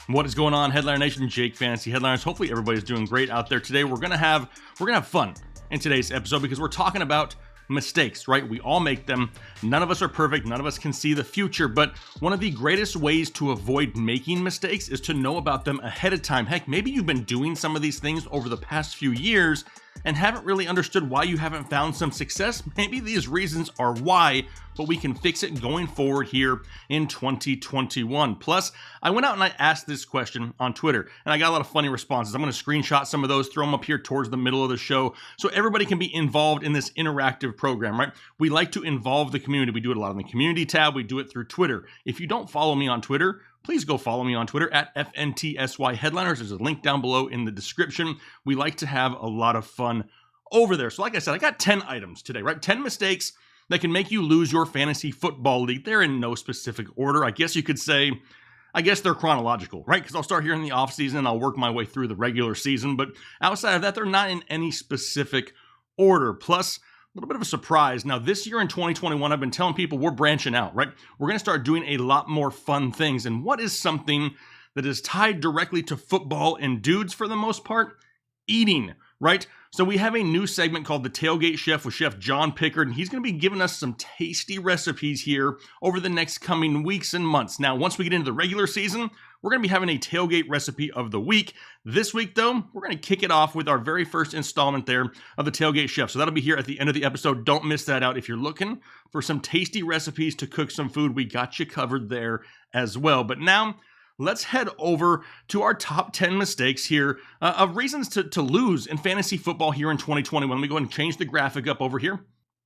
What is going on, Headliner Nation? Jake Fantasy Headliners. Hopefully everybody's doing great out there today. We're gonna have fun in today's episode because we're talking about mistakes, right? We all make them. None of us are perfect. None of us can see the future, but one of the greatest ways to avoid making mistakes is to know about them ahead of time. Heck, maybe you've been doing some of these things over the past few years and haven't really understood why you haven't found some success. Maybe these reasons are why, but we can fix it going forward here in 2021. Plus, I went out and I asked this question on Twitter, and I got a lot of funny responses. I'm going to screenshot some of those, throw them up here towards the middle of the show, so everybody can be involved in this interactive program, right? We like to involve the community. We do it a lot in the community tab. We do it through Twitter. If you don't follow me on Twitter, please go follow me on Twitter at FNTSY Headliners. There's a link down below in the description. We like to have a lot of fun over there. So like I said, I got 10 items today, right? 10 mistakes that can make you lose your fantasy football league. They're in no specific order. I guess you could say, they're chronological, right? Because I'll start here in the off season and I'll work my way through the regular season. But outside of that, they're not in any specific order. Plus, a little bit of a surprise. Now, this year in 2021, I've been telling people we're branching out, right? We're going to start doing a lot more fun things. And what is something that is tied directly to football and dudes for the most part? Eating, right? So we have a new segment called the Tailgate Chef with Chef John Pickard, and he's going to be giving us some tasty recipes here over the next coming weeks and months. Now, once we get into the regular season, we're going to be having a tailgate recipe of the week. This week, though, we're going to kick it off with our very first installment there of the Tailgate Chef. So that'll be here at the end of the episode. Don't miss that out. If you're looking for some tasty recipes to cook some food, we got you covered there as well. But now, let's head over to our top 10 mistakes here of reasons to lose in fantasy football here in 2021. Let me go ahead and change the graphic up over here.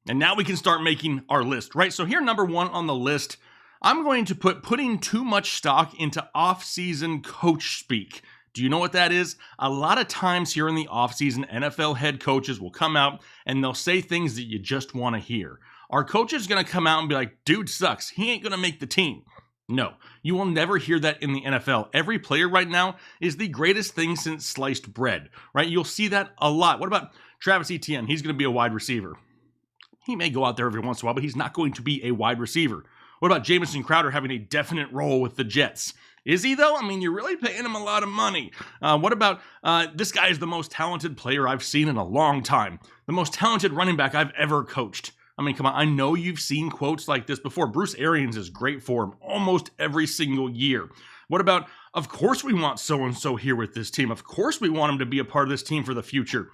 And now we can start making our list, right? So here, number one on the list, I'm going to putting too much stock into off-season coach speak. Do you know what that is? A lot of times here in the offseason, NFL head coaches will come out and they'll say things that you just want to hear. Our coach is going to come out and be like, dude sucks. He ain't going to make the team. No, you will never hear that in the NFL. Every player right now is the greatest thing since sliced bread, right? You'll see that a lot. What about Travis Etienne? He's going to be a wide receiver. He may go out there every once in a while, but he's not going to be a wide receiver. What about Jamison Crowder having a definite role with the Jets? Is he, though? I mean, you're really paying him a lot of money. What about this guy is the most talented player I've seen in a long time. The most talented running back I've ever coached. I mean, come on, I know you've seen quotes like this before. Bruce Arians is great for him almost every single year. What about, of course we want so-and-so here with this team. Of course we want him to be a part of this team for the future.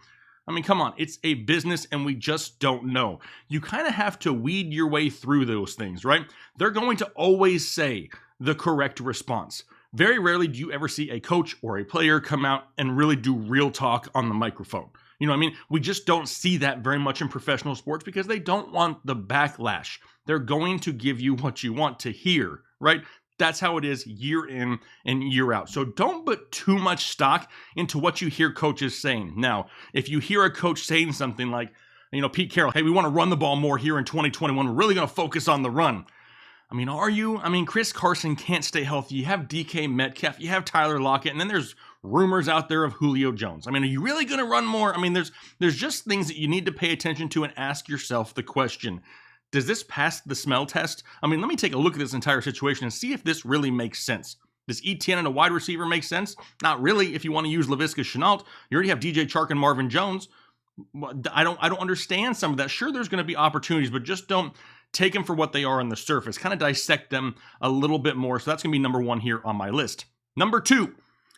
I mean, come on, it's a business and we just don't know. You kind of have to weed your way through those things, right? They're going to always say the correct response. Very rarely do you ever see a coach or a player come out and really do real talk on the microphone. You know what I mean? We just don't see that very much in professional sports because they don't want the backlash. They're going to give you what you want to hear, right? That's how it is year in and year out. So don't put too much stock into what you hear coaches saying. Now, if you hear a coach saying something like, Pete Carroll, hey, we want to run the ball more here in 2021. We're really going to focus on the run. I mean, are you? I mean, Chris Carson can't stay healthy. You have DK Metcalf. You have Tyler Lockett. And then there's rumors out there of Julio Jones. I mean, are you really going to run more? I mean, there's just things that you need to pay attention to and ask yourself the question. Does this pass the smell test? I mean, let me take a look at this entire situation and see if this really makes sense. Does Etienne and a wide receiver make sense? Not really. If you want to use Laviska Shenault, you already have DJ Chark and Marvin Jones. I don't understand some of that. Sure, there's going to be opportunities, but just don't take them for what they are on the surface. Kind of dissect them a little bit more. So that's going to be number one here on my list. Number two,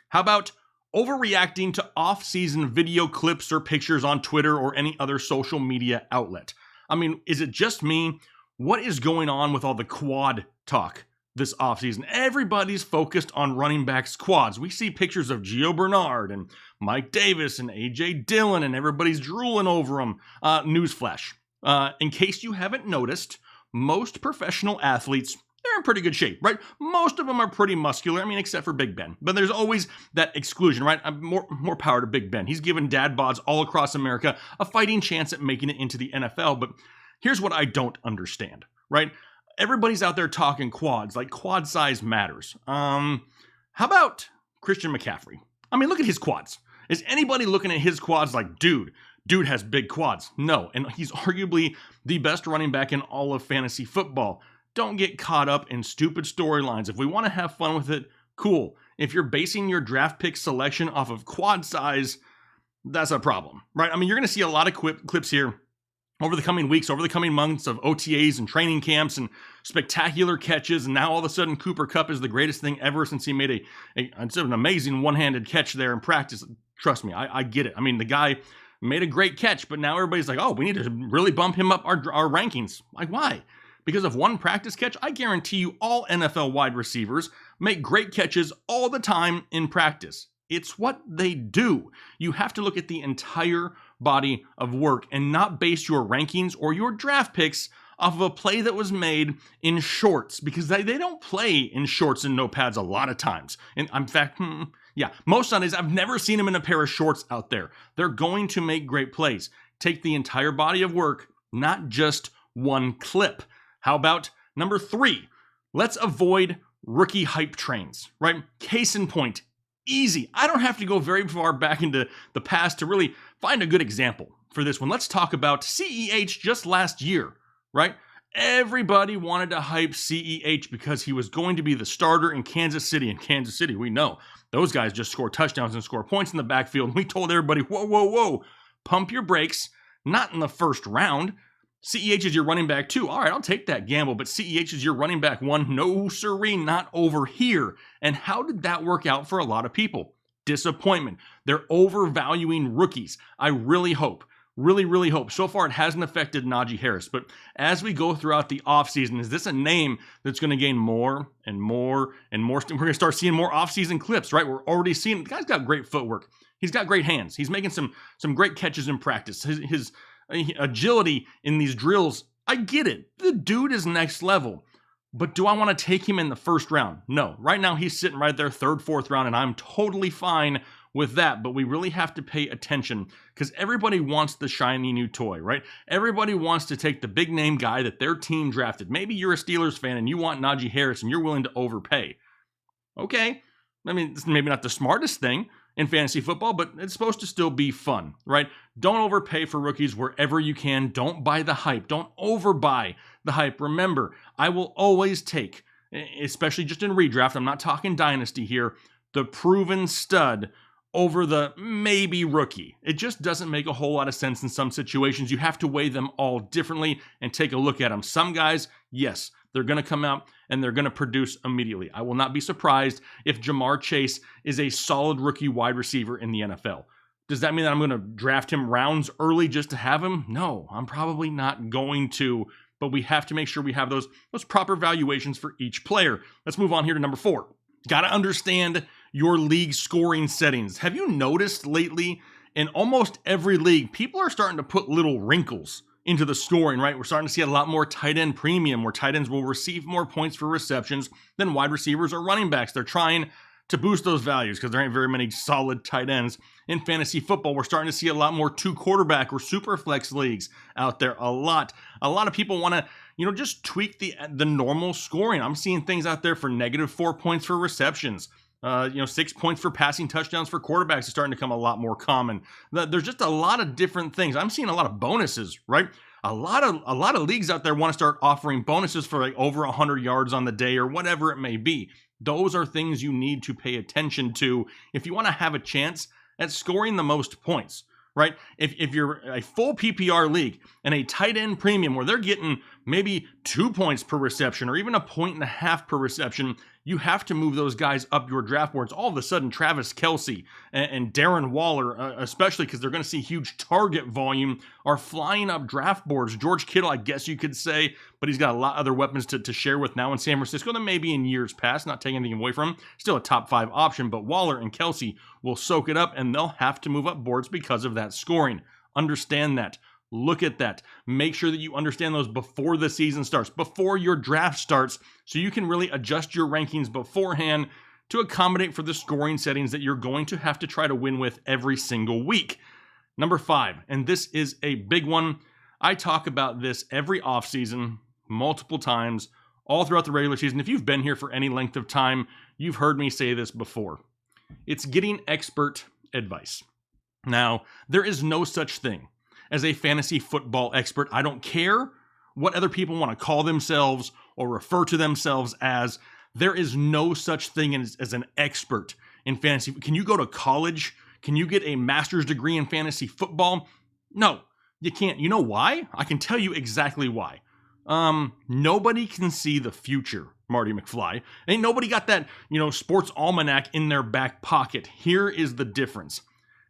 how about overreacting to off-season video clips or pictures on Twitter or any other social media outlet? I mean, is it just me? What is going on with all the quad talk this offseason? Everybody's focused on running backs' quads. We see pictures of Gio Bernard and Mike Davis and A.J. Dillon, and everybody's drooling over them. Newsflash. In case you haven't noticed, most professional athletes, they're in pretty good shape, right? Most of them are pretty muscular, I mean, except for Big Ben. But there's always that exclusion, right? More power to Big Ben. He's given dad bods all across America a fighting chance at making it into the NFL. But here's what I don't understand, right? Everybody's out there talking quads, like quad size matters. How about Christian McCaffrey? I mean, look at his quads. Is anybody looking at his quads like, dude has big quads? No, and he's arguably the best running back in all of fantasy football. Don't get caught up in stupid storylines. If we want to have fun with it, cool. If you're basing your draft pick selection off of quad size, that's a problem, right? I mean, you're going to see a lot of clips here over the coming weeks, over the coming months of OTAs and training camps and spectacular catches. And now all of a sudden, Cooper Kupp is the greatest thing ever since he made an amazing one-handed catch there in practice. Trust me, I get it. I mean, the guy made a great catch, but now everybody's like, oh, we need to really bump him up our rankings. Like, why? Because of one practice catch? I guarantee you all NFL wide receivers make great catches all the time in practice. It's what they do. You have to look at the entire body of work and not base your rankings or your draft picks off of a play that was made in shorts, because they don't play in shorts and no pads a lot of times. And in fact, most Sundays, I've never seen them in a pair of shorts out there. They're going to make great plays. Take the entire body of work, not just one clip. How about number 3? Let's avoid rookie hype trains, right? Case in point. Easy. I don't have to go very far back into the past to really find a good example for this one. Let's talk about CEH just last year, right? Everybody wanted to hype CEH because he was going to be the starter in Kansas City. In Kansas City, we know those guys just score touchdowns and score points in the backfield. And we told everybody, whoa, pump your brakes. Not in the first round. CEH is your running back 2. All right, I'll take that gamble, but CEH is your running back 1. No siree, not over here. And how did that work out for a lot of people? Disappointment. They're overvaluing rookies. I really hope, really hope. So far, it hasn't affected Najee Harris, but as we go throughout the offseason, is this a name that's going to gain more and more and more? We're going to start seeing more offseason clips, right? We're already seeing, the guy's got great footwork. He's got great hands. He's making some great catches in practice. His agility in these drills, I get it. The dude is next level. But do I want to take him in the first round? No. Right now, he's sitting right there, 3rd, 4th round, and I'm totally fine with that. But we really have to pay attention because everybody wants the shiny new toy, right? Everybody wants to take the big name guy that their team drafted. Maybe you're a Steelers fan and you want Najee Harris and you're willing to overpay. Okay. I mean, it's maybe not the smartest thing in fantasy football, but it's supposed to still be fun, right? Don't overpay for rookies wherever you can. Don't buy the hype. Don't overbuy the hype. Remember, I will always take, especially just in redraft, I'm not talking dynasty here, the proven stud over the maybe rookie. It just doesn't make a whole lot of sense in some situations. You have to weigh them all differently and take a look at them. Some guys, yes, they're going to come out and they're going to produce immediately. I will not be surprised if Jamar Chase is a solid rookie wide receiver in the NFL. Does that mean that I'm going to draft him rounds early just to have him? No, I'm probably not going to, but we have to make sure we have those proper valuations for each player. Let's move on here to number 4. Got to understand your league scoring settings. Have you noticed lately in almost every league, people are starting to put little wrinkles into the scoring, right? We're starting to see a lot more tight end premium where tight ends will receive more points for receptions than wide receivers or running backs. They're trying to boost those values because there ain't very many solid tight ends in fantasy football. We're starting to see a lot more 2 quarterback or super flex leagues out there. A lot of people want to, just tweak the normal scoring. I'm seeing things out there for -4 points for receptions. 6 points for passing touchdowns for quarterbacks is starting to become a lot more common. There's just a lot of different things. I'm seeing a lot of bonuses, right? A lot of leagues out there want to start offering bonuses for like over 100 yards on the day or whatever it may be. Those are things you need to pay attention to if you want to have a chance at scoring the most points, right? If you're a full PPR league and a tight end premium where they're getting maybe 2 points per reception or even 1.5 points per reception, you have to move those guys up your draft boards. All of a sudden, Travis Kelce and Darren Waller, especially because they're going to see huge target volume, are flying up draft boards. George Kittle, I guess you could say, but he's got a lot of other weapons to share with now in San Francisco than maybe in years past. Not taking anything away from him. Still a top 5 option, but Waller and Kelce will soak it up, and they'll have to move up boards because of that scoring. Understand that. Look at that. Make sure that you understand those before the season starts, before your draft starts, so you can really adjust your rankings beforehand to accommodate for the scoring settings that you're going to have to try to win with every single week. Number 5, and this is a big one. I talk about this every offseason, multiple times, all throughout the regular season. If you've been here for any length of time, you've heard me say this before. It's getting expert advice. Now, there is no such thing as a fantasy football expert. I don't care what other people want to call themselves or refer to themselves as. There is no such thing as an expert in fantasy. Can you go to college? Can you get a master's degree in fantasy football? No, you can't. You know why? I can tell you exactly why. Nobody can see the future, Marty McFly. Ain't nobody got that, sports almanac in their back pocket. Here is the difference.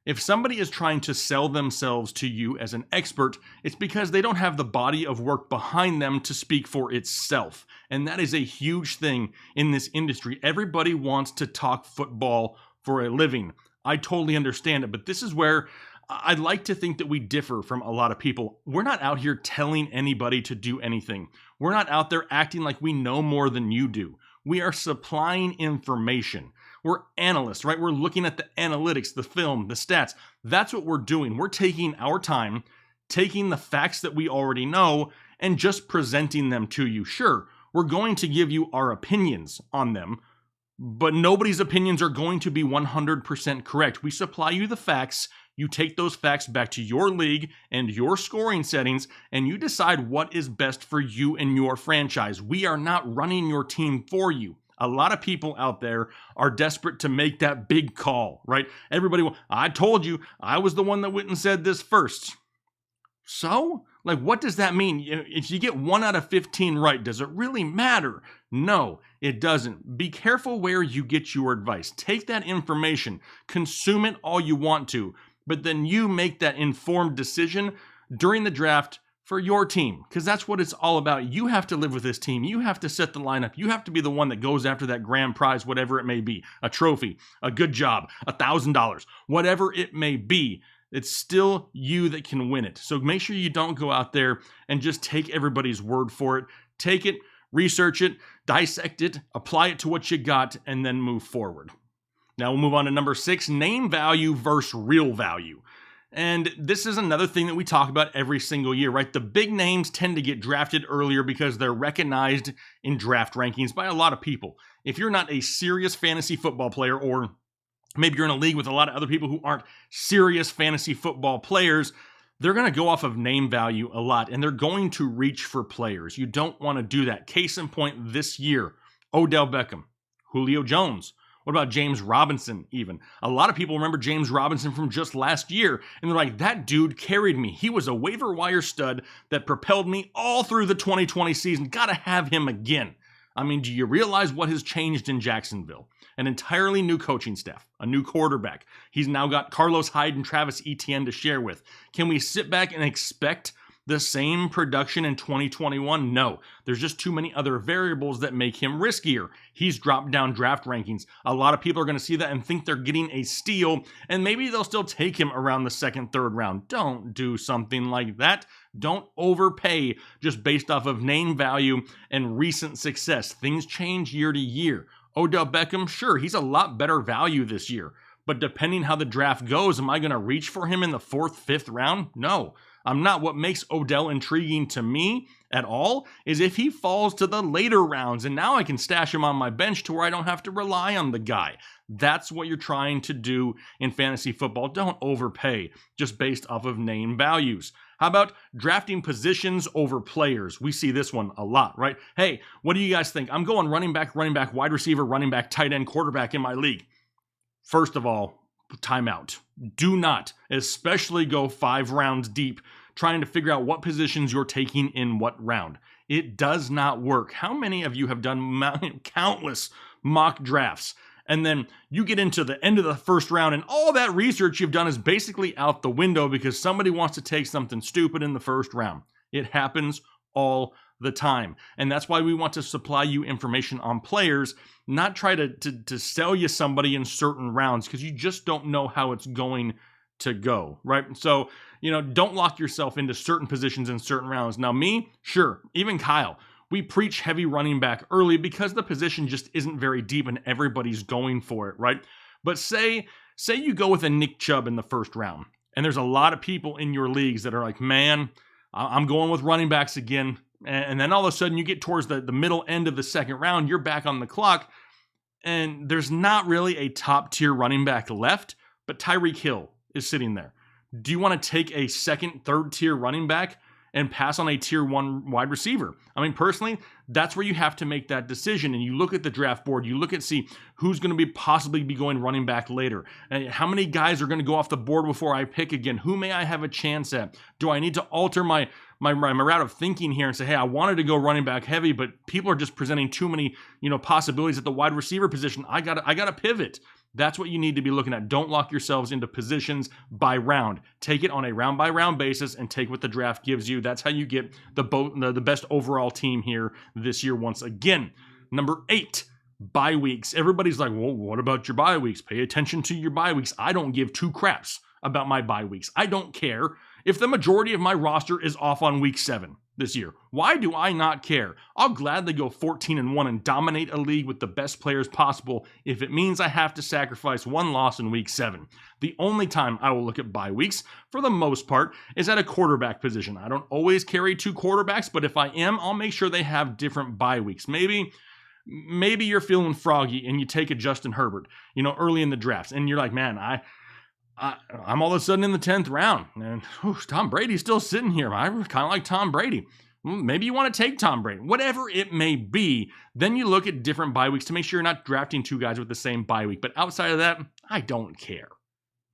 If somebody is trying to sell themselves to you as an expert, it's because they don't have the body of work behind them to speak for itself. And that is a huge thing in this industry. Everybody wants to talk football for a living. I totally understand it, but this is where I'd like to think that we differ from a lot of people. We're not out here telling anybody to do anything. We're not out there acting like we know more than you do. We are supplying information. We're analysts, right? We're looking at the analytics, the film, the stats. That's what we're doing. We're taking our time, taking the facts that we already know, and just presenting them to you. Sure, we're going to give you our opinions on them, but nobody's opinions are going to be 100% correct. We supply you the facts. You take those facts back to your league and your scoring settings, and you decide what is best for you and your franchise. We are not running your team for you. A lot of people out there are desperate to make that big call, right? Everybody, I told you, I was the one that went and said this first. So, what does that mean? If you get 1 out of 15 right, does it really matter? No, it doesn't. Be careful where you get your advice. Take that information, consume it all you want to, but then you make that informed decision during the draft for your team, because that's what it's all about. You have to live with this team. You have to set the lineup. You have to be the one that goes after that grand prize, whatever it may be, a trophy, a good job, $1,000, whatever it may be. It's still you that can win it. So make sure you don't go out there and just take everybody's word for it. Take it, research it, dissect it, apply it to what you got, and then move forward. Now we'll move on to number 6, name value versus real value. And this is another thing that we talk about every single year, right? The big names tend to get drafted earlier because they're recognized in draft rankings by a lot of people. If you're not a serious fantasy football player, or maybe you're in a league with a lot of other people who aren't serious fantasy football players, they're going to go off of name value a lot, and they're going to reach for players. You don't want to do that. Case in point this year, Odell Beckham, Julio Jones. What about James Robinson even? A lot of people remember James Robinson from just last year, and they're like, that dude carried me. He was a waiver wire stud that propelled me all through the 2020 season. Gotta have him again. I mean, do you realize what has changed in Jacksonville? An entirely new coaching staff, a new quarterback. He's now got Carlos Hyde and Travis Etienne to share with. Can we sit back and expect the same production in 2021? No. There's just too many other variables that make him riskier. He's dropped down draft rankings. A lot of people are going to see that and think they're getting a steal, and maybe they'll still take him around the 2nd, 3rd round. Don't do something like that. Don't overpay just based off of name value and recent success. Things change year to year. Odell Beckham, sure, he's a lot better value this year. But depending how the draft goes, am I going to reach for him in the 4th, 5th round? No, I'm not. What makes Odell intriguing to me at all is if he falls to the later rounds, and now I can stash him on my bench to where I don't have to rely on the guy. That's what you're trying to do in fantasy football. Don't overpay just based off of name values. How about drafting positions over players? We see this one a lot, right? Hey, what do you guys think? I'm going running back, wide receiver, running back, tight end, quarterback in my league. First of all, timeout. Do not, especially go 5 rounds deep, trying to figure out what positions you're taking in what round. It does not work. How many of you have done countless mock drafts, and then you get into the end of the 1st round, and all that research you've done is basically out the window because somebody wants to take something stupid in the 1st round? It happens all the time. And that's why we want to supply you information on players, not try to sell you somebody in certain rounds, because you just don't know how it's going to go, right? So, don't lock yourself into certain positions in certain rounds. Now me, sure, even Kyle, we preach heavy running back early because the position just isn't very deep and everybody's going for it, right? But say you go with a Nick Chubb in the 1st round, and there's a lot of people in your leagues that are like, man, I'm going with running backs again. And then all of a sudden you get towards the middle end of the 2nd round, you're back on the clock, and there's not really a top tier running back left, but Tyreek Hill is sitting there. Do you want to take a 2nd, 3rd tier running back and pass on a tier 1 wide receiver. I mean, personally, that's where you have to make that decision. And you look at the draft board, you look at see who's going to be possibly be going running back later. And how many guys are going to go off the board before I pick again? Who may I have a chance at? Do I need to alter my route of thinking here and say, hey, I wanted to go running back heavy, but people are just presenting too many, possibilities at the wide receiver position. I gotta pivot. That's what you need to be looking at. Don't lock yourselves into positions by round. Take it on a round by round basis and take what the draft gives you. That's how you get the best overall team here this year once again. Number 8, bye weeks. Everybody's like, well, what about your bye weeks? Pay attention to your bye weeks. I don't give 2 craps about my bye weeks. I don't care if the majority of my roster is off on week 7 this year. Why do I not care? I'll gladly go 14-1 and dominate a league with the best players possible if it means I have to sacrifice 1 loss in week 7. The only time I will look at bye weeks, for the most part, is at a quarterback position. I don't always carry 2 quarterbacks, but if I am, I'll make sure they have different bye weeks. Maybe you're feeling froggy and you take a Justin Herbert, early in the drafts, and you're like, man, I'm all of a sudden in the 10th round, and Tom Brady's still sitting here. I kind of like Tom Brady. Maybe you want to take Tom Brady. Whatever it may be, then you look at different bye weeks to make sure you're not drafting 2 guys with the same bye week. But outside of that, I don't care.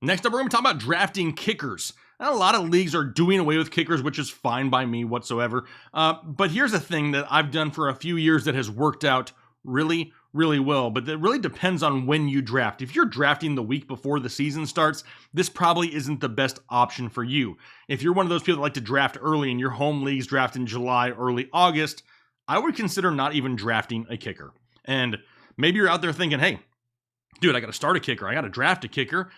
Next up, we're going to talk about drafting kickers. And a lot of leagues are doing away with kickers, which is fine by me whatsoever. But here's a thing that I've done for a few years that has worked out really well, but that really depends on when you draft. If you're drafting the week before the season starts, this probably isn't the best option for you. If you're one of those people that like to draft early and your home leagues draft in July, early August, I would consider not even drafting a kicker. And maybe you're out there thinking, hey, dude, I got to start a kicker. I got to draft a kicker.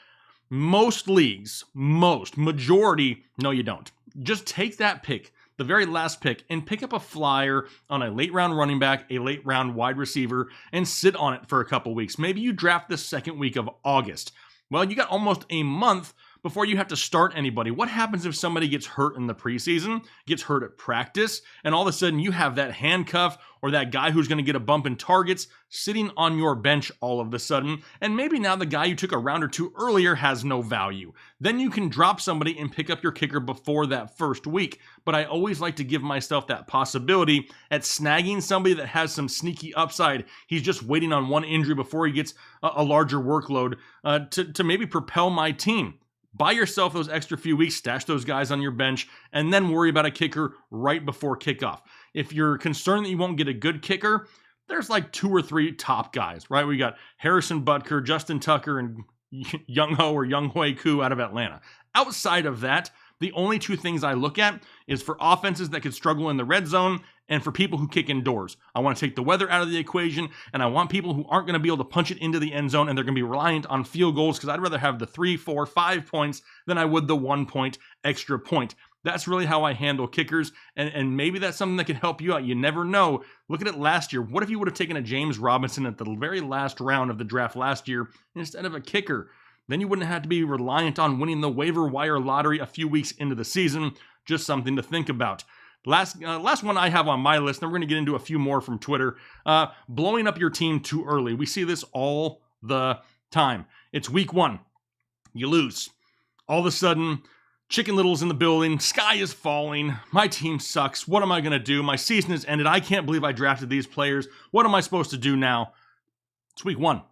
Most leagues, majority, no, you don't. Just take that pick, the very last pick, and pick up a flyer on a late round running back, a late round wide receiver, and sit on it for a couple weeks. Maybe you draft the second week of August. Well, you got almost a month before you have to start anybody. What happens if somebody gets hurt in the preseason, gets hurt at practice, and all of a sudden you have that handcuff or that guy who's going to get a bump in targets sitting on your bench all of a sudden, and maybe now the guy you took a round or 2 earlier has no value. Then you can drop somebody and pick up your kicker before that first week. But I always like to give myself that possibility at snagging somebody that has some sneaky upside. He's just waiting on one injury before he gets a larger workload to maybe propel my team. Buy yourself those extra few weeks, stash those guys on your bench, and then worry about a kicker right before kickoff. If you're concerned that you won't get a good kicker, there's like 2 or 3 top guys, right? We got Harrison Butker, Justin Tucker, and Young Ho or Young Hui Koo out of Atlanta. Outside of that, the only 2 things I look at is for offenses that could struggle in the red zone and for people who kick indoors. I want to take the weather out of the equation, and I want people who aren't going to be able to punch it into the end zone, and they're going to be reliant on field goals because I'd rather have the 3, 4, 5 points than I would the 1 point extra point. That's really how I handle kickers, and maybe that's something that can help you out. You never know. Look at it last year. What if you would have taken a James Robinson at the very last round of the draft last year instead of a kicker? Then you wouldn't have to be reliant on winning the waiver wire lottery a few weeks into the season. Just something to think about. Last one I have on my list, and we're going to get into a few more from Twitter. Blowing up your team too early. We see this all the time. It's week 1. You lose. All of a sudden, Chicken Little's in the building. Sky is falling. My team sucks. What am I going to do? My season has ended. I can't believe I drafted these players. What am I supposed to do now? It's week 1.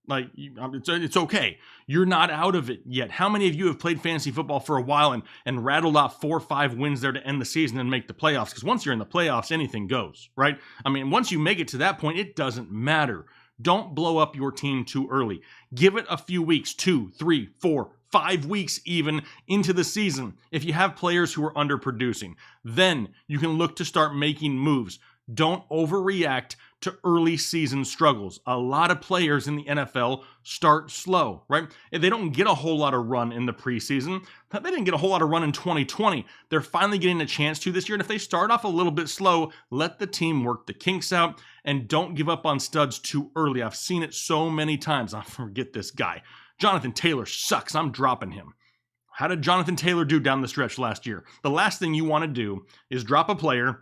Like, it's okay. You're not out of it yet. How many of you have played fantasy football for a while and rattled off 4 or 5 wins there to end the season and make the playoffs? Because once you're in the playoffs, anything goes, right? I mean, once you make it to that point, it doesn't matter. Don't blow up your team too early. Give it a few weeks, 2, 3, 4, 5 weeks even into the season. If you have players who are underproducing, then you can look to start making moves. Don't overreact to early season struggles. A lot of players in the NFL start slow, right? If they don't get a whole lot of run in the preseason, they didn't get a whole lot of run in 2020. They're finally getting a chance to this year. And if they start off a little bit slow, let the team work the kinks out and don't give up on studs too early. I've seen it so many times. I forget this guy. Jonathan Taylor sucks. I'm dropping him. How did Jonathan Taylor do down the stretch last year? The last thing you want to do is drop a player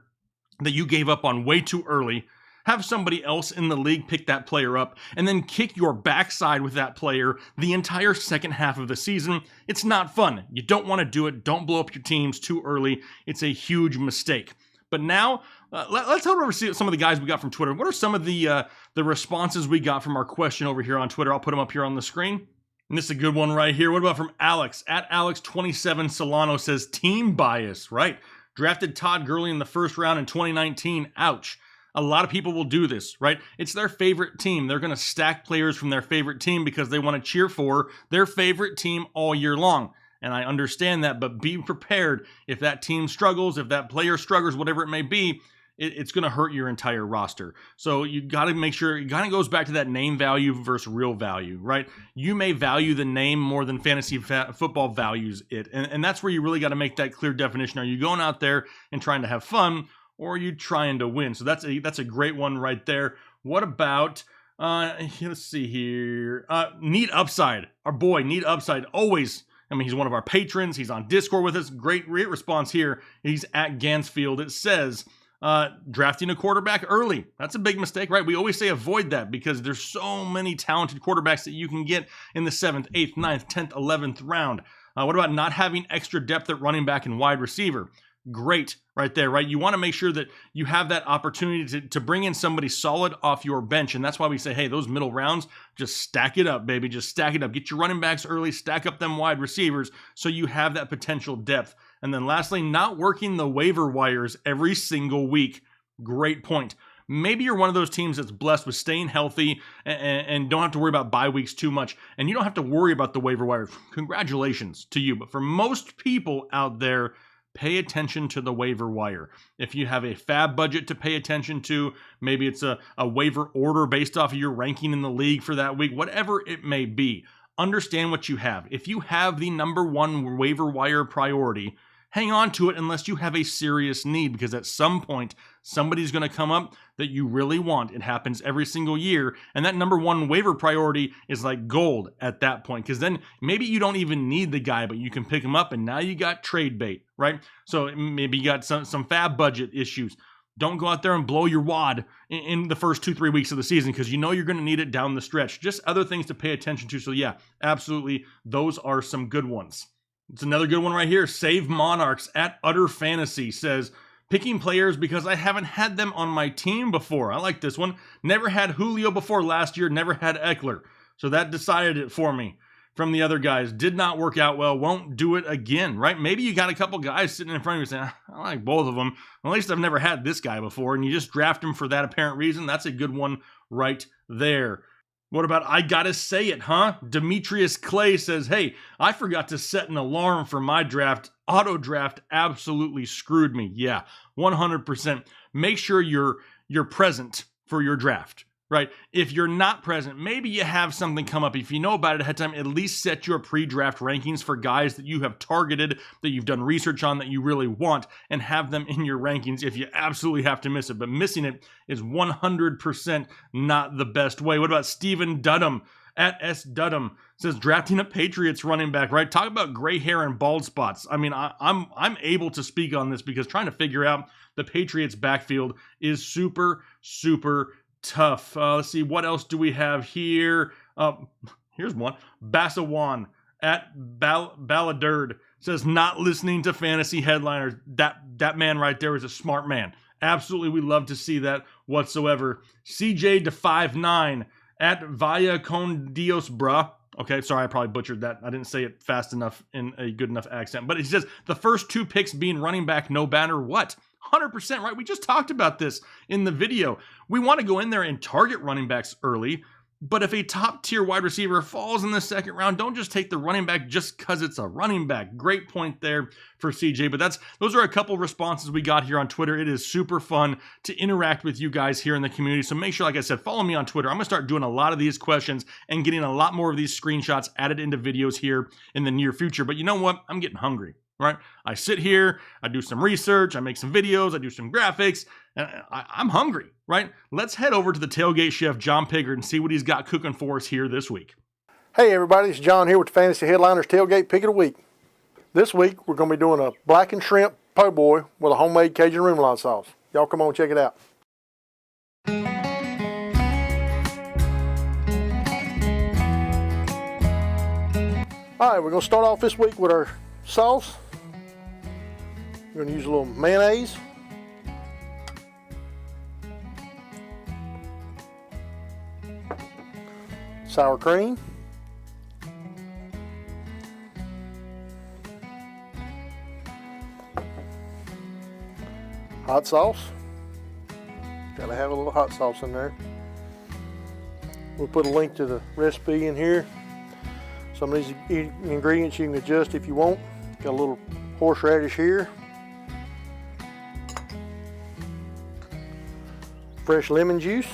that you gave up on way too early Have somebody else in the league pick that player up and then kick your backside with that player the entire second half of the season. It's not fun. You don't want to do it. Don't blow up your teams too early. It's a huge mistake. But now, let's head over to see some of the guys we got from Twitter. What are some of the responses we got from our question over here on Twitter? I'll put them up here on the screen. And this is a good one right here. What about from Alex? At Alex27 Solano says, team bias, right? Drafted Todd Gurley in the first round in 2019. Ouch. A lot of people will do this, right? It's their favorite team. They're going to stack players from their favorite team because they want to cheer for their favorite team all year long. And I understand that, but be prepared. If that team struggles, if that player struggles, whatever it may be, it's going to hurt your entire roster. So you got to make sure, it kind of goes back to that name value versus real value, right? You may value the name more than fantasy football values it. And that's where you really got to make that clear definition. Are you going out there and trying to have fun, or are you trying to win? So that's a great one right there. What about, let's see here, Need Upside. Our boy, Need Upside, always, I mean, he's one of our patrons. He's on Discord with us. Great response here. He's at Gansfield. It says, drafting a quarterback early. That's a big mistake, right? We always say avoid that because there's so many talented quarterbacks that you can get in the 7th, 8th, 9th, 10th, 11th round. What about not having extra depth at running back and wide receiver? Great right there, right? You want to make sure that you have that opportunity to bring in somebody solid off your bench. And that's why we say, hey, those middle rounds, just stack it up, baby. Just stack it up. Get your running backs early, stack up them wide receivers so you have that potential depth. And then lastly, not working the waiver wires every single week. Great point. Maybe you're one of those teams that's blessed with staying healthy and don't have to worry about bye weeks too much. And you don't have to worry about the waiver wire. Congratulations to you. But for most people out there, pay attention to the waiver wire. If you have a fab budget to pay attention to, maybe it's a waiver order based off of your ranking in the league for that week, whatever it may be, understand what you have. If you have the number one waiver wire priority, hang on to it unless you have a serious need, because at some point, somebody's going to come up that you really want. It happens every single year. And that number one waiver priority is like gold at that point, because then maybe you don't even need the guy, but you can pick him up and now you got trade bait, right? So maybe you got some fab budget issues. Don't go out there and blow your wad in the first 2-3 weeks of the season, because you know you're going to need it down the stretch. Just other things to pay attention to. So yeah, absolutely. Those are some good ones. It's another good one right here. Save Monarchs at Utter Fantasy says, picking players because I haven't had them on my team before. I like this one. Never had Julio before last year. Never had Eckler. So that decided it for me. From the other guys, did not work out well. Won't do it again, right? Maybe you got a couple guys sitting in front of you saying, I like both of them. At least I've never had this guy before. And you just draft him for that apparent reason. That's a good one right there. What about I gotta say it, huh? Demetrius Clay says, hey, I forgot to set an alarm for my draft. Auto draft absolutely screwed me. Yeah, 100%. Make sure you're present for your draft, right? If you're not present, maybe you have something come up. If you know about it ahead of time, at least set your pre-draft rankings for guys that you have targeted, that you've done research on, that you really want, and have them in your rankings if you absolutely have to miss it. But missing it is 100% not the best way. What about Steven Dudham at S. Dudham says, drafting a Patriots running back, right? Talk about gray hair and bald spots. I mean, I'm able to speak on this because trying to figure out the Patriots backfield is super, super tough. Let's see, what else do we have here? Here's one. Bassawan at Balladurd says, not listening to fantasy headliners. That man right there is a smart man. Absolutely, we love to see that whatsoever. CJ to 5'9" at Vaya con Dios, bruh. Okay, sorry, I probably butchered that. I didn't say it fast enough in a good enough accent. But he says, the first two picks being running back, no matter what. 100%, right? We just talked about this in the video. We want to go in there and target running backs early, but if a top tier wide receiver falls in the second round, don't just take the running back just because it's a running back. Great point there for CJ, but those are a couple responses we got here on Twitter. It is super fun to interact with you guys here in the community, so make sure, like I said, follow me on Twitter. I'm going to start doing a lot of these questions and getting a lot more of these screenshots added into videos here in the near future, but you know what? I'm getting hungry. Right? I sit here, I do some research, I make some videos, I do some graphics, and I'm hungry, right? Let's head over to the Tailgate chef, John Piggard, and see what he's got cooking for us here this week. Hey everybody, it's John here with the Fantasy Headliners Tailgate Pick of the Week. This week, we're going to be doing a blackened shrimp po' boy with a homemade Cajun remoulade sauce. Y'all come on, check it out. All right, we're gonna start off this week with our sauce. We're gonna use a little mayonnaise. Sour cream. Hot sauce. Gotta have a little hot sauce in there. We'll put a link to the recipe in here. Some of these ingredients you can adjust if you want. Got a little horseradish here. Fresh lemon juice.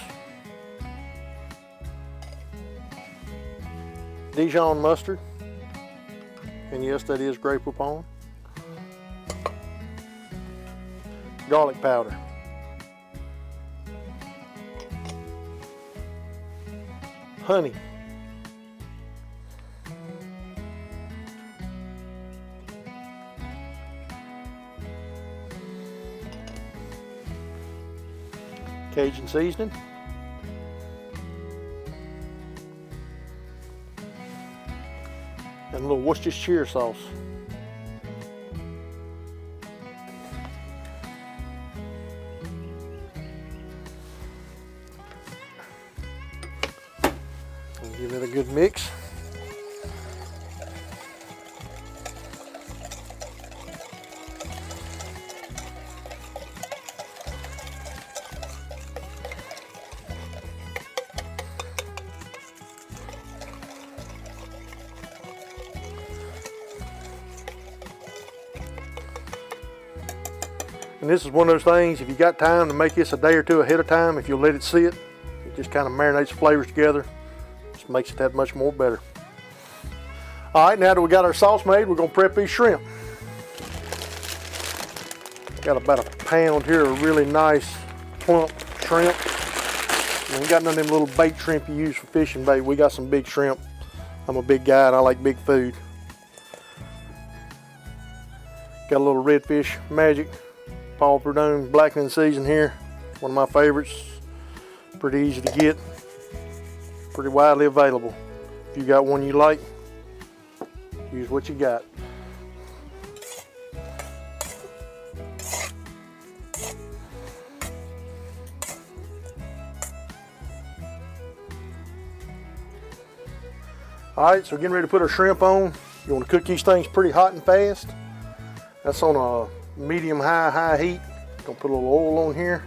Dijon mustard. And yes, that is Grey Poupon. Garlic powder. Honey. Cajun seasoning. And a little Worcestershire sauce. And give it a good mix. And this is one of those things, if you got time to make this a day or two ahead of time, if you'll let it sit, it just kind of marinates the flavors together. Just makes it that much more better. All right, now that we got our sauce made, we're gonna prep these shrimp. Got about a pound here of really nice plump shrimp. And we got none of them little bait shrimp you use for fishing bait. We got some big shrimp. I'm a big guy and I like big food. Got a little redfish magic Paul Prudhomme blackening season here. One of my favorites. Pretty easy to get. Pretty widely available. If you got one you like, use what you got. Alright, so we're getting ready to put our shrimp on. You want to cook these things pretty hot and fast. That's on a medium high heat. Gonna put a little oil on here.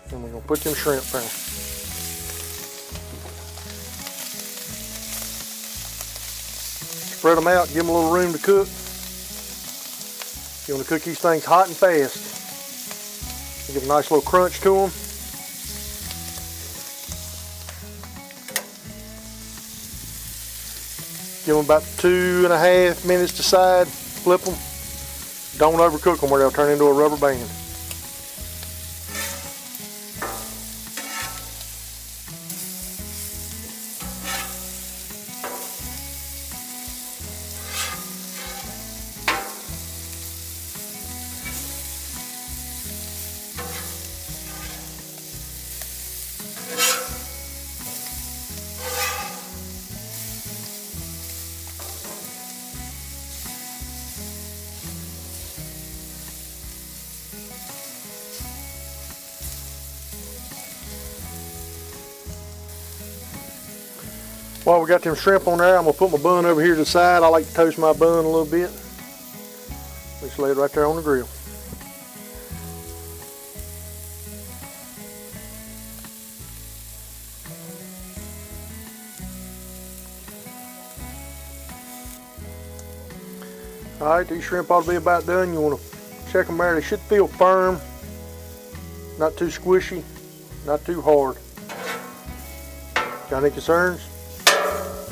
And we're gonna put them shrimp down. Spread them out, give them a little room to cook. You want to cook these things hot and fast. Give a nice little crunch to them. Give them about 2.5 minutes to side, flip them. Don't overcook them where they'll turn into a rubber band. While we got them shrimp on there, I'm gonna put my bun over here to the side. I like to toast my bun a little bit. Just lay it right there on the grill. All right, these shrimp ought to be about done. You want to check them there. They should feel firm, not too squishy, not too hard. Got any concerns?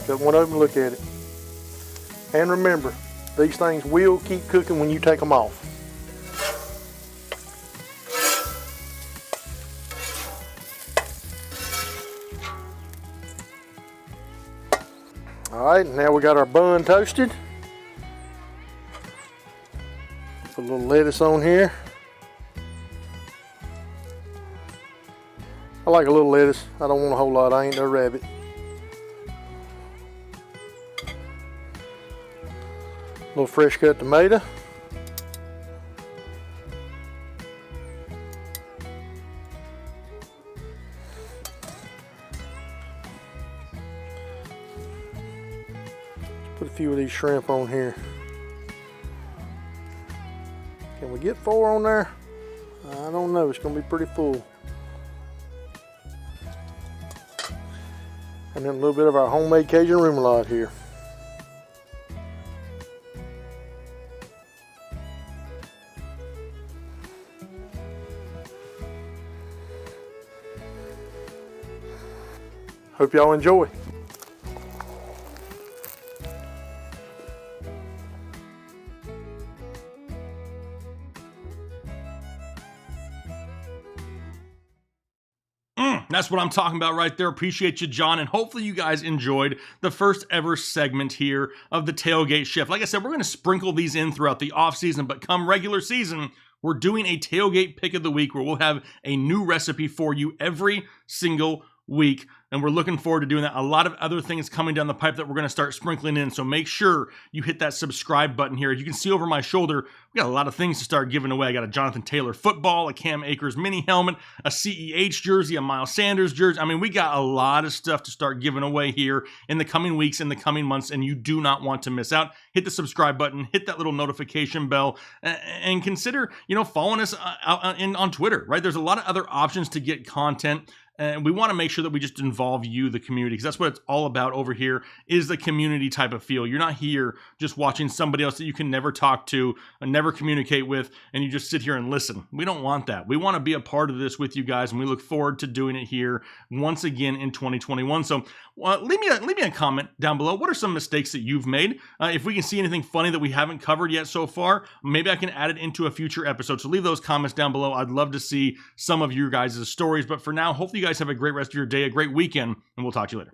Cut one open, look at it. And remember, these things will keep cooking when you take them off. All right, now we got our bun toasted. Put a little lettuce on here. I like a little lettuce. I don't want a whole lot. I ain't no rabbit. A little fresh cut tomato. Put a few of these shrimp on here. Can we get 4 on there? I don't know. It's going to be pretty full. And then a little bit of our homemade Cajun remoulade here. Hope y'all enjoy. That's what I'm talking about right there. Appreciate you, John. And hopefully you guys enjoyed the first ever segment here of the Tailgate Shift. Like I said, we're going to sprinkle these in throughout the off season, but come regular season, we're doing a Tailgate Pick of the Week where we'll have a new recipe for you every single week. And we're looking forward to doing that. A lot of other things coming down the pipe that we're going to start sprinkling in. So make sure you hit that subscribe button here. As you can see over my shoulder, we got a lot of things to start giving away. I got a Jonathan Taylor football, a Cam Akers mini helmet, a CEH jersey, a Miles Sanders jersey. I mean, we got a lot of stuff to start giving away here in the coming weeks, in the coming months, and you do not want to miss out. Hit the subscribe button, hit that little notification bell, and consider, following us on Twitter, right? There's a lot of other options to get content. And we want to make sure that we just involve you, the community, because that's what it's all about over here, is the community type of feel. You're not here just watching somebody else that you can never talk to and never communicate with, and you just sit here and listen. We don't want that. We want to be a part of this with you guys, and we look forward to doing it here once again in 2021. So leave me a comment down below. What are some mistakes that you've made? If we can see anything funny that we haven't covered yet so far, maybe I can add it into a future episode. So leave those comments down below. I'd love to see some of your guys' stories. But for now, hopefully you guys have a great rest of your day, a great weekend, and we'll talk to you later.